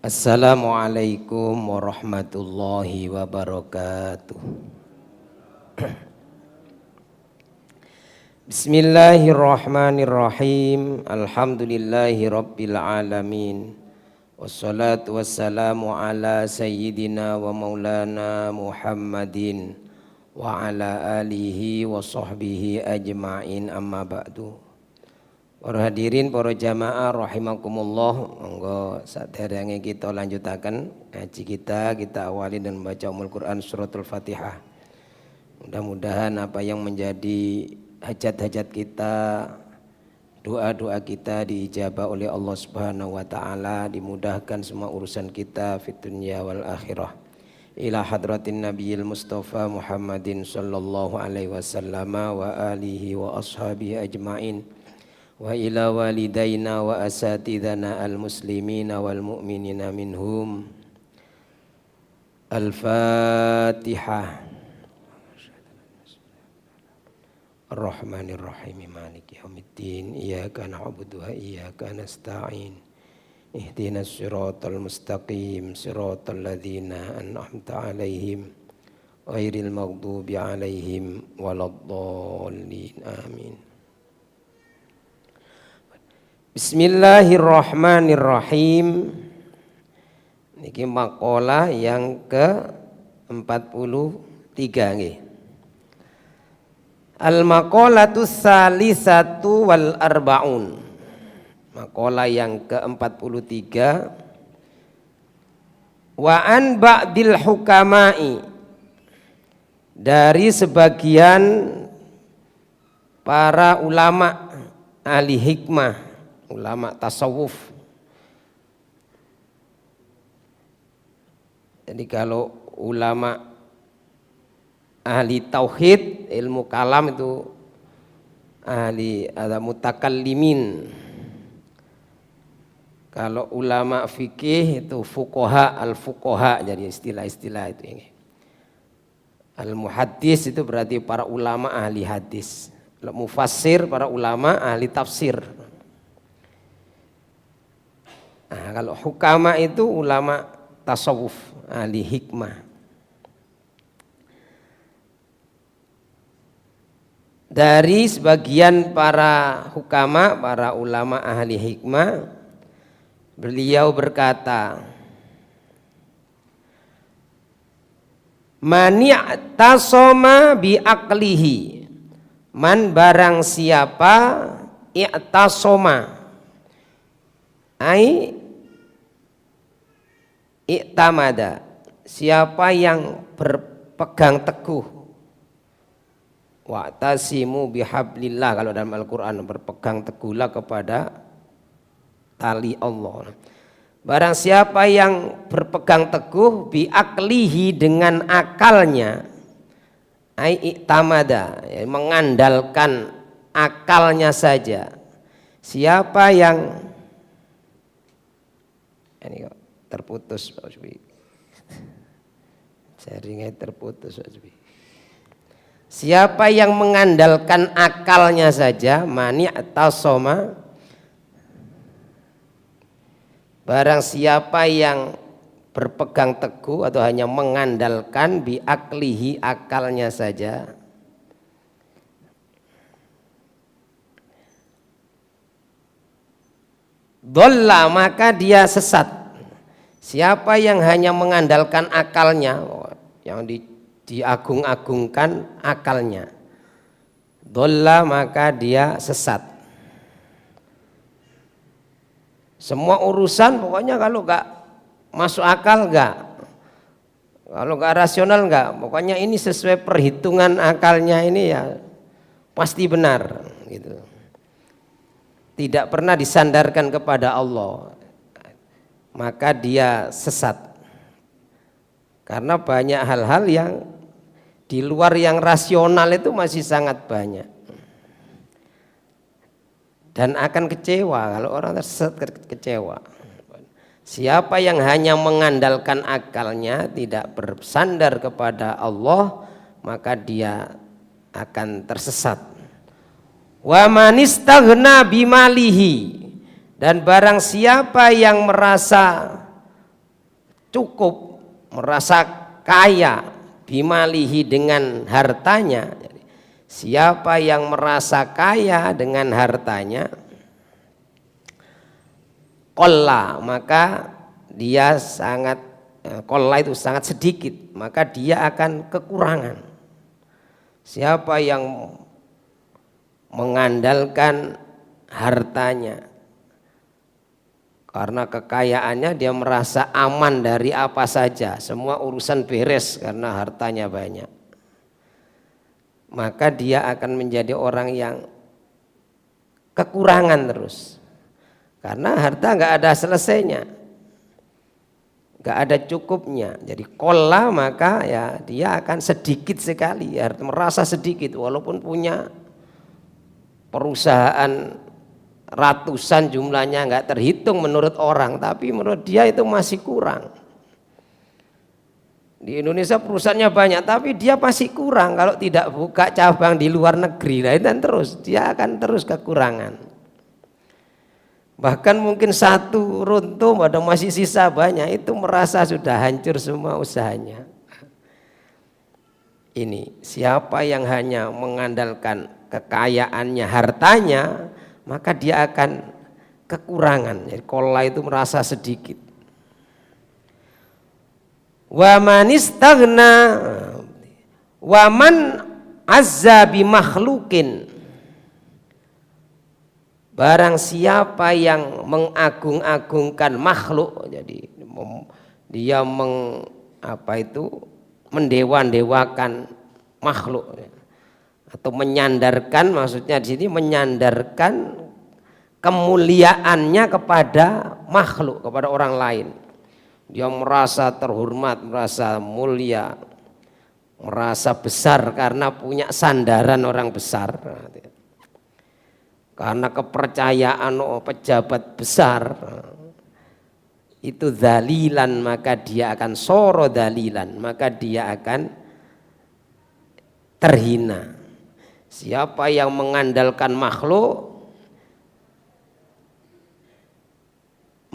Assalamualaikum warahmatullahi wabarakatuh. Bismillahirrahmanirrahim. Alhamdulillahi rabbil alamin. Wassalatu wassalamu ala sayyidina wa maulana Muhammadin wa ala alihi wa sahbihi ajma'in, amma ba'du. Para hadirin, para jamaah rahimakumullah, monggo saderenge kita lanjutaken ngaji kita awali dan membaca Ummul Quran suratul Fatihah. Mudah-mudahan apa yang menjadi hajat-hajat kita, doa-doa kita diijabah oleh Allah Subhanahu wa taala, dimudahkan semua urusan kita fid dunya wal akhirah. Ila hadratin nabiyil mustafa Muhammadin sallallahu alaihi wasallam wa alihi wa ashabihi ajmain. Wa ila walidayna wa asatidana al-muslimina wal mu'minina minhum. Al-Fatihah. Ar-Rahmanir-Rahim, Maliki yaumiddin. Iyyaka na'budu wa iyyaka nasta'in. Ihdinas siratal mustaqim, siratal ladzina an'amta 'alaihim ghairil maghdubi 'alaihim waladdallin. Amin. Bismillahirrahmanirrahim. Niki maqalah yang ke-43 nggih. Al-maqalatus salisatu wal arbaun. Maqalah yang ke-43. Wa an ba'dil hukama'i, dari sebagian para ulama ahli hikmah, ulama tasawuf. Jadi kalau ulama ahli tauhid, ilmu kalam itu ahli ada mutakallimin. Kalau ulama fikih itu fuqaha, al-fuqaha, jadi istilah-istilah itu ini. Al-muhaddis itu berarti para ulama ahli hadis. Mufassir para ulama ahli tafsir. Nah, kalau hukama itu ulama tasawuf, ahli hikmah. Dari sebagian para hukama, para ulama ahli hikmah, beliau berkata, man i'tasama bi aqlihi, man barang siapa i'tasama, ai i'tamada, siapa yang berpegang teguh, wa'tasimu bihablillah, kalau dalam Al-Quran berpegang teguhlah kepada tali Allah. Barang siapa yang berpegang teguh biaklihi, dengan akalnya, ai i'tamada, ya, mengandalkan akalnya saja. Siapa yang ini kok terputus Pak Usbi, jaringnya terputus Pak Usbi. Siapa yang mengandalkan akalnya saja, mani' tasoma, barang siapa yang berpegang teguh atau hanya mengandalkan biaklihi, akalnya saja, dhalla, maka dia sesat. Siapa yang hanya mengandalkan akalnya, yang diagung-agungkan akalnya, dhalla, maka dia sesat. Semua urusan pokoknya kalau gak masuk akal gak, kalau gak rasional gak, pokoknya ini sesuai perhitungan akalnya ini ya pasti benar gitu. Tidak pernah disandarkan kepada Allah, maka dia sesat. Karena banyak hal-hal yang di luar yang rasional itu masih sangat banyak. Dan akan kecewa kalau orang tersesat, kecewa. Siapa yang hanya mengandalkan akalnya, tidak bersandar kepada Allah, maka dia akan tersesat. Wa manistaghna bimalihi, dan barang siapa yang merasa cukup, merasa kaya bimalihi dengan hartanya. Siapa yang merasa kaya dengan hartanya, qalla, maka dia sangat, qalla itu sangat sedikit, maka dia akan kekurangan. Siapa yang mengandalkan hartanya karena kekayaannya, dia merasa aman dari apa saja, semua urusan beres karena hartanya banyak, maka dia akan menjadi orang yang kekurangan terus, karena harta nggak ada selesainya, nggak ada cukupnya. Jadi qalla, maka ya dia akan sedikit sekali, merasa sedikit walaupun punya perusahaan ratusan jumlahnya, nggak terhitung menurut orang, tapi menurut dia itu masih kurang. Di Indonesia perusahaannya banyak, tapi dia masih kurang kalau tidak buka cabang di luar negeri. Nah, dan terus dia akan terus kekurangan. Bahkan mungkin satu runtuh, ada masih sisa banyak, itu merasa sudah hancur semua usahanya. Ini siapa yang hanya mengandalkan kekayaannya, hartanya, maka dia akan kekurangan. Jadi qalla itu merasa sedikit. Wa man istaghna wa man azza bi makhluqin, barang siapa yang mengagung-agungkan makhluk, jadi dia mendewa-dewakan makhluk, atau menyandarkan, maksudnya di sini menyandarkan kemuliaannya kepada makhluk, kepada orang lain. Dia merasa terhormat, merasa mulia, merasa besar karena punya sandaran orang besar, karena kepercayaan pejabat besar. Itu dzalilan, maka dia akan soro dzalilan, maka dia akan terhina. Siapa yang mengandalkan makhluk,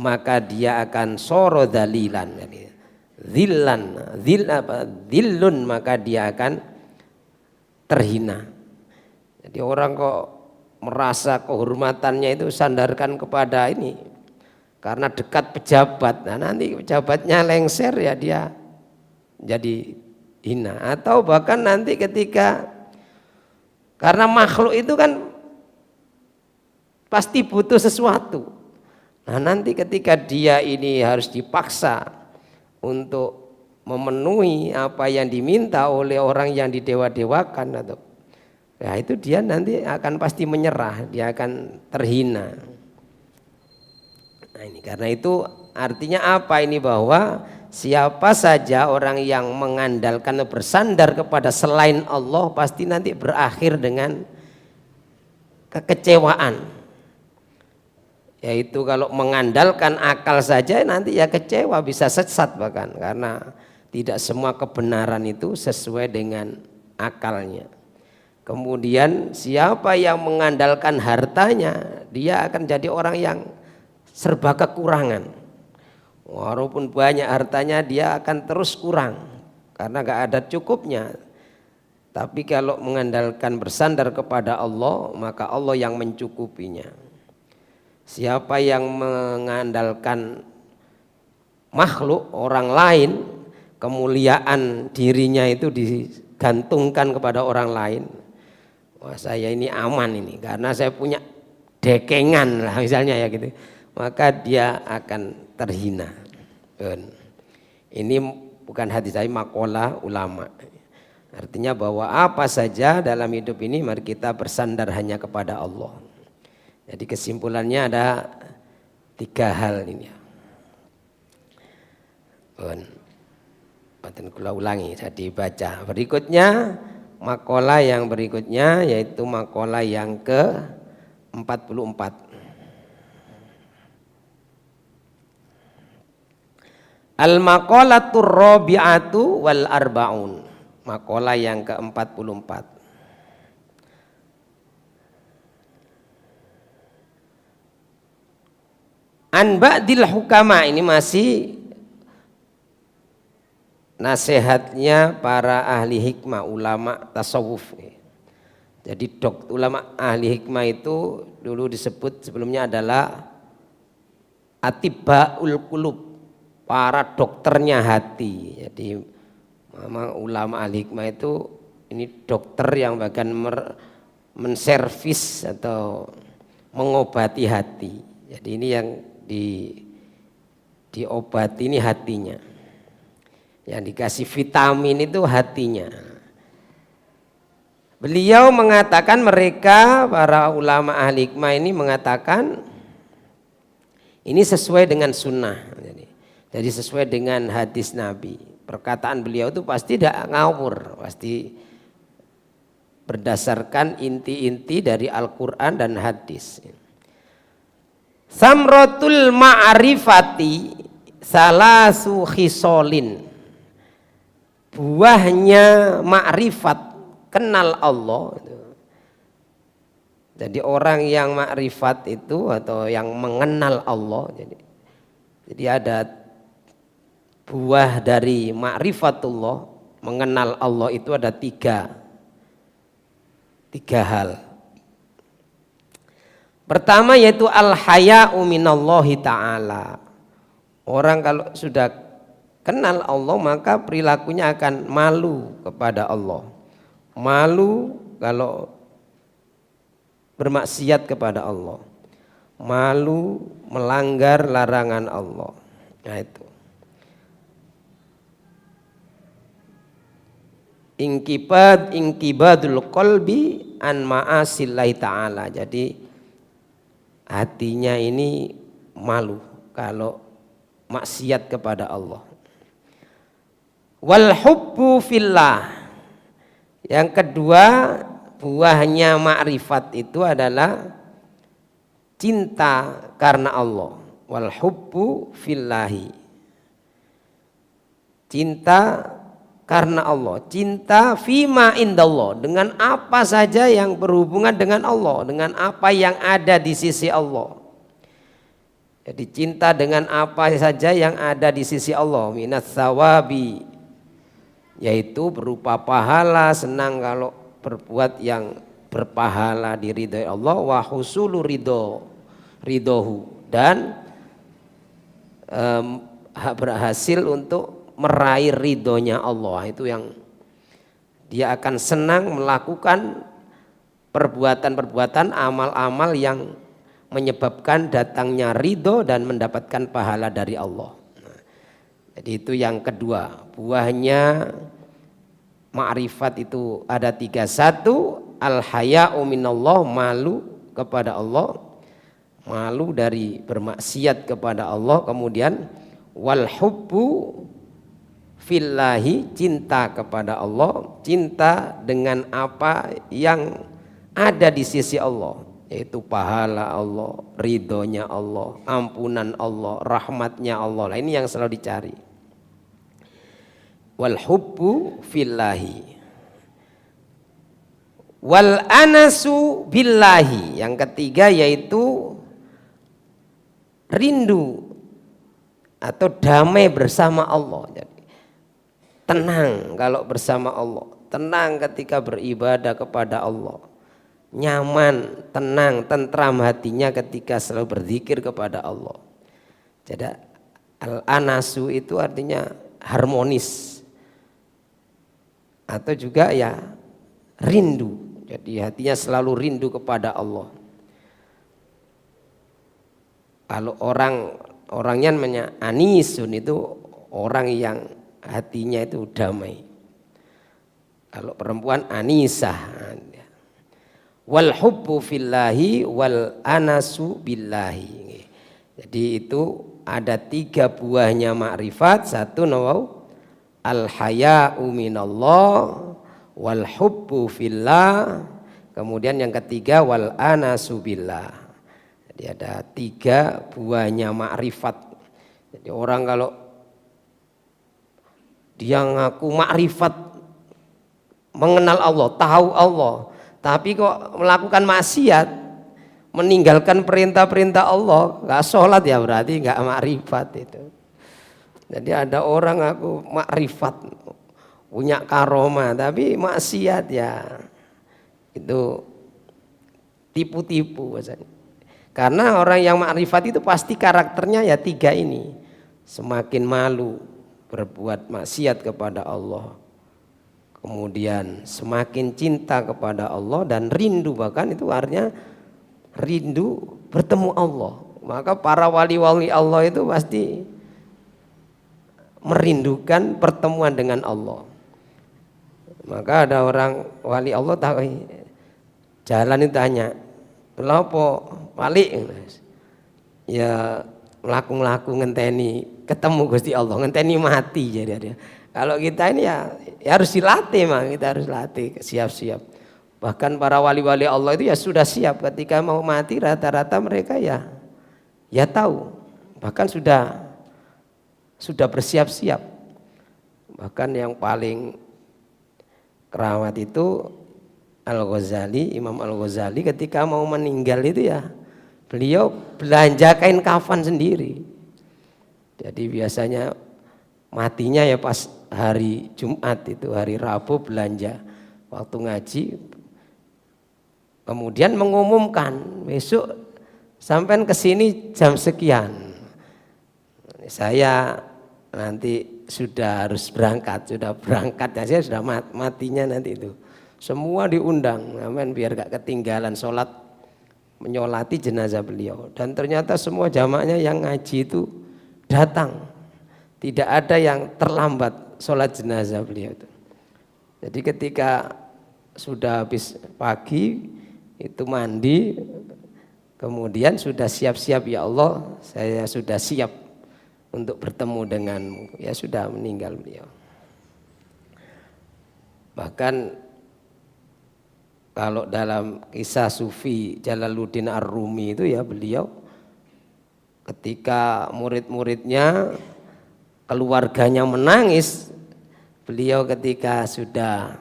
maka dia akan soro dzalilan, dzillun, maka dia akan terhina. Jadi orang kok merasa kehormatannya itu sandarkan kepada ini karena dekat pejabat, nah nanti pejabatnya lengser, ya dia jadi hina. Atau bahkan nanti ketika, karena makhluk itu kan pasti butuh sesuatu. Nah nanti ketika dia ini harus dipaksa untuk memenuhi apa yang diminta oleh orang yang didewa-dewakan, atau ya itu dia nanti akan pasti menyerah, dia akan terhina. Nah ini, karena itu artinya apa ini, bahwa siapa saja orang yang mengandalkan, bersandar kepada selain Allah, pasti nanti berakhir dengan kekecewaan. Yaitu kalau mengandalkan akal saja nanti ya kecewa, bisa sesat bahkan, karena tidak semua kebenaran itu sesuai dengan akalnya. Kemudian siapa yang mengandalkan hartanya, dia akan jadi orang yang serba kekurangan. Walaupun banyak hartanya, dia akan terus kurang karena gak ada cukupnya. Tapi kalau mengandalkan, bersandar kepada Allah, maka Allah yang mencukupinya. Siapa yang mengandalkan makhluk, orang lain, kemuliaan dirinya itu digantungkan kepada orang lain. Wah, saya ini aman ini karena saya punya dekengan lah misalnya, ya gitu. Maka dia akan terhina. Ini bukan hadis, saya maqalah ulama. Artinya bahwa apa saja dalam hidup ini mari kita bersandar hanya kepada Allah. Jadi kesimpulannya ada 3 hal ini. Kula ulangi, saya dibaca. Berikutnya maqalah yang berikutnya yaitu maqalah yang ke-44. Al-maqalatur rabi'atu wal arba'un. Maqalah yang ke-44. An ba'dil hukama, ini masih nasihatnya para ahli hikmah, ulama tasawuf. Jadi ulama ahli hikmah itu dulu disebut sebelumnya adalah atibbaul qulub, para dokternya hati. Jadi memang ulama ahli hikmah itu ini dokter yang bahkan menservis atau mengobati hati. Jadi ini yang diobati ini hatinya. Yang dikasih vitamin itu hatinya. Beliau mengatakan, mereka para ulama ahli hikmah ini mengatakan ini sesuai dengan sunnah. Jadi sesuai dengan hadis Nabi. Perkataan beliau itu pasti tidak ngawur, pasti berdasarkan inti-inti dari Al-Quran dan hadis. Samratul ma'rifati salasu khisolin. Buahnya makrifat, kenal Allah. Jadi orang yang makrifat itu atau yang mengenal Allah. Jadi ada buah dari makrifatullah, mengenal Allah itu ada tiga hal. Pertama yaitu al-haya'u minallahi ta'ala. Orang kalau sudah kenal Allah maka perilakunya akan malu kepada Allah. Malu kalau bermaksiat kepada Allah. Malu melanggar larangan Allah. Nah itu. Ingkibadul qalbi an ma'asillahi ta'ala. Jadi hatinya ini malu kalau maksiat kepada Allah. Wal hubbu fillah. Yang kedua, buahnya makrifat itu adalah cinta karena Allah. Wal hubbu fillahi. Cinta karena Allah, cinta fima indallah, dengan apa saja yang berhubungan dengan Allah, dengan apa yang ada di sisi Allah. Jadi cinta dengan apa saja yang ada di sisi Allah, minas sawabi, yaitu berupa pahala, senang kalau berbuat yang berpahala diridhoi Allah, wa husulu ridhohu, dan berhasil untuk meraih ridhonya Allah. Itu yang dia akan senang melakukan perbuatan-perbuatan, amal-amal yang menyebabkan datangnya ridho dan mendapatkan pahala dari Allah. Jadi itu yang kedua, buahnya ma'rifat itu ada tiga. Satu, al-haya'u minallah, malu kepada Allah, malu dari bermaksiat kepada Allah. Kemudian wal hubbu fillahi, cinta kepada Allah, cinta dengan apa yang ada di sisi Allah, yaitu pahala Allah, ridhonya Allah, ampunan Allah, rahmatnya Allah. Nah, ini yang selalu dicari. Wal hubbu fillahi. Wal anasu billahi. Yang ketiga yaitu rindu atau damai bersama Allah. Jadi tenang kalau bersama Allah, tenang ketika beribadah kepada Allah, nyaman, tenang, tentram hatinya ketika selalu berzikir kepada Allah. Jadi al-anasu itu artinya harmonis atau juga ya rindu. Jadi hatinya selalu rindu kepada Allah. Kalau orangnya namanya anisun, itu orang yang hatinya itu damai. Kalau perempuan anisah. Wal hubbu fillahi wal anasu billahi. Jadi itu ada tiga buahnya makrifat. Satu nawau al haya'u minallah, wal hubbu fillah, kemudian yang ketiga wal anasu billah. Jadi ada tiga buahnya makrifat. Jadi orang kalau dia ngaku makrifat, mengenal Allah, tahu Allah, tapi kok melakukan maksiat, meninggalkan perintah-perintah Allah, nggak sholat, ya berarti nggak makrifat itu. Jadi ada orang aku makrifat, punya karomah, tapi maksiat ya itu tipu-tipu bahasanya. Karena orang yang makrifat itu pasti karakternya ya tiga ini. Semakin malu berbuat maksiat kepada Allah. Kemudian semakin cinta kepada Allah dan rindu, bahkan itu artinya rindu bertemu Allah. Maka para wali-wali Allah itu pasti merindukan pertemuan dengan Allah. Maka ada orang wali Allah tahu jalan itu tanya, "Kenapa wali?" Ya melaku ngenteni ketemu Gusti Allah, ngenteni mati jadi dia. Kalau kita ini ya harus dilatih, kita harus latih, siap-siap. Bahkan para wali-wali Allah itu ya sudah siap ketika mau mati, rata-rata mereka ya tahu, bahkan sudah bersiap-siap. Bahkan yang paling keramat itu Al-Ghazali, Imam Al-Ghazali ketika mau meninggal itu ya beliau belanja kain kafan sendiri. Jadi biasanya matinya ya pas hari Jumat itu, hari Rabu belanja waktu ngaji. Kemudian mengumumkan besok sampai ke sini jam sekian. Saya nanti sudah harus berangkat, saya sudah matinya nanti itu. Semua diundang, biar gak ketinggalan sholat, menyolati jenazah beliau. Dan ternyata semua jamaahnya yang ngaji itu datang. Tidak ada yang terlambat sholat jenazah beliau itu. Jadi ketika sudah habis pagi itu mandi, kemudian sudah siap-siap, ya Allah saya sudah siap untuk bertemu denganmu. Ya sudah meninggal beliau. Bahkan kalau dalam kisah Sufi Jalaluddin Ar-Rumi itu ya beliau ketika murid-muridnya, keluarganya menangis, beliau ketika sudah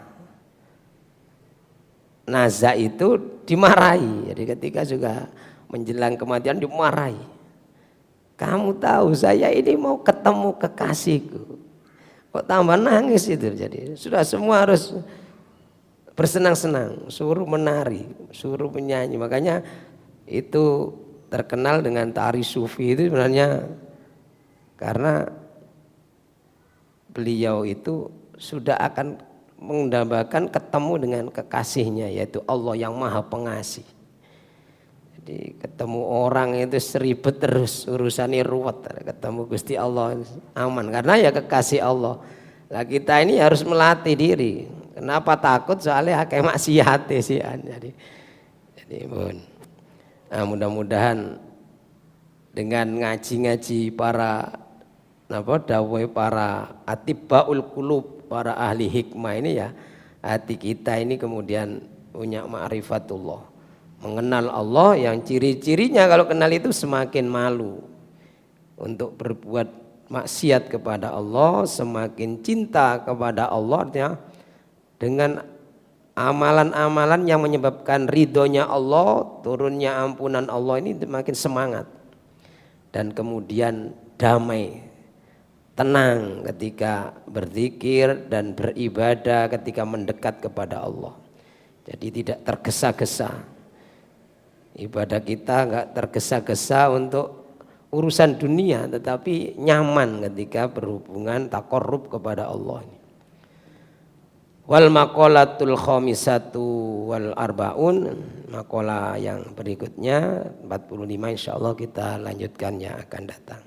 nazak itu dimarahi. Jadi ketika juga menjelang kematian dimarahi. Kamu tahu saya ini mau ketemu kekasihku, kok tambah nangis itu. Jadi sudah semua harus bersenang-senang, suruh menari, suruh menyanyi. Makanya itu terkenal dengan tari sufi itu sebenarnya karena beliau itu sudah akan mendambakan ketemu dengan kekasihnya, yaitu Allah yang Maha Pengasih. Jadi ketemu orang itu seribet terus, urusannya ruwet. Ketemu Gusti Allah aman karena ya kekasih Allah. Nah kita ini harus melatih diri. Kenapa takut? Soalnya kayak maksiat sih. Jadi nah, mudah-mudahan dengan ngaji-ngaji para dawai para atibbaul qulub, para ahli hikmah ini ya, hati kita ini kemudian punya ma'rifatullah, mengenal Allah yang ciri-cirinya kalau kenal itu semakin malu untuk berbuat maksiat kepada Allah, semakin cinta kepada Allah, artinya dengan amalan-amalan yang menyebabkan ridhonya Allah, turunnya ampunan Allah ini makin semangat. Dan kemudian damai, tenang ketika berzikir dan beribadah, ketika mendekat kepada Allah. Jadi tidak tergesa-gesa. Ibadah kita enggak tergesa-gesa untuk urusan dunia, tetapi nyaman ketika berhubungan takarrub kepada Allah. Wal maqalatul khamisatu wal arbaun, maqalah yang berikutnya 45 insyaallah kita lanjutkannya akan datang.